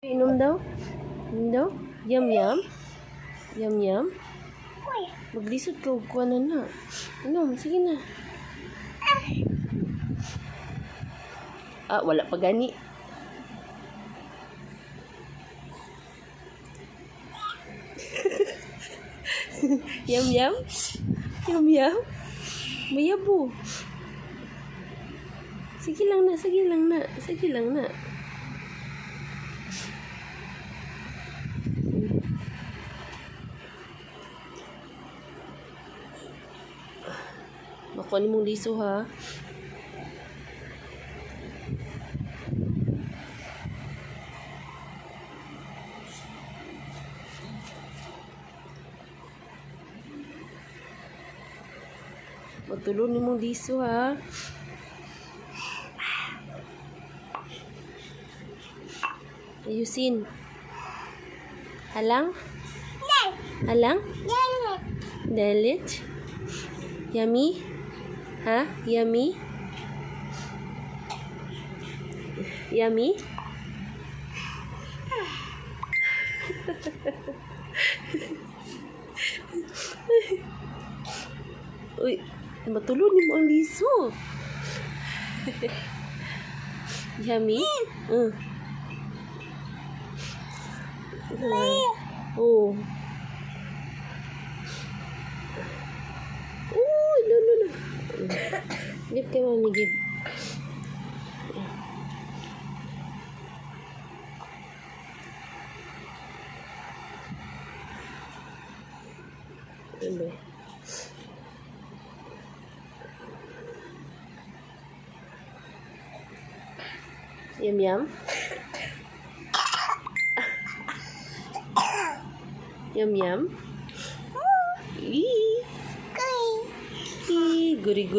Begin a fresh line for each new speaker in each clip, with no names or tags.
Inom daw? Inom daw? Yum yum? Yum yum? Maglisod ka, kuha na. Inom, sige na. Wala pa gani. Yum yum? Yum yum? Mayabo. Sige lang na. Sige lang na. Makuha ni mong liso, ha? Matulog ni mong liso, ha? Ayusin. Halang? Halang? Delete? Yummy? Ha? Yummy? Yummy? Uy, matulog ni mo ang liso. Yummy? Oh. Oh, no. Give kay mami, give. Ano? Yum yum. Yum yum. Guri.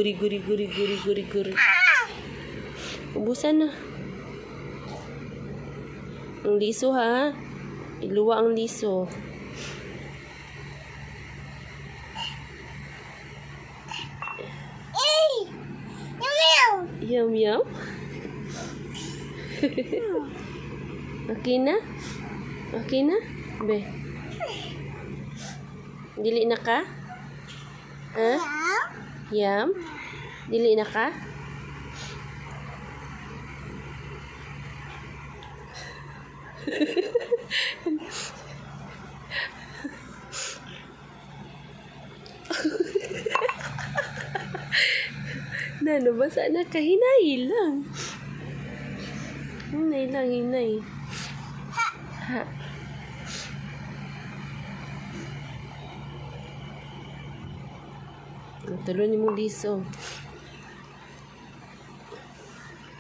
Ubusan na. Ang liso, ha? Iluwa ang liso. Yum yum. Okay na? Okay na? Be. Dili na ka? Ha? Yum? Dili na ka? Nabasa na ka. Hinay lang. Hinay. Ha. Tulo ni mong liso.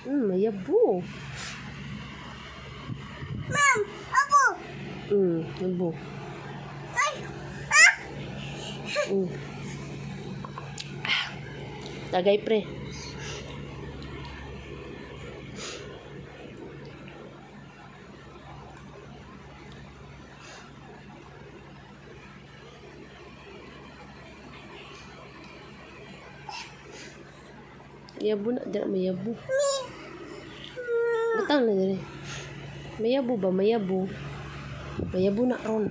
Mayabo.
Ma'am, abo.
Abo. Tagay, pre. Mayabo na. Mayabo. Butang na dali. Mayabo ba? Mayabo. Mayabo na ron.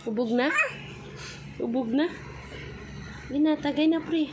Ubog na? Ginatagay na, pre.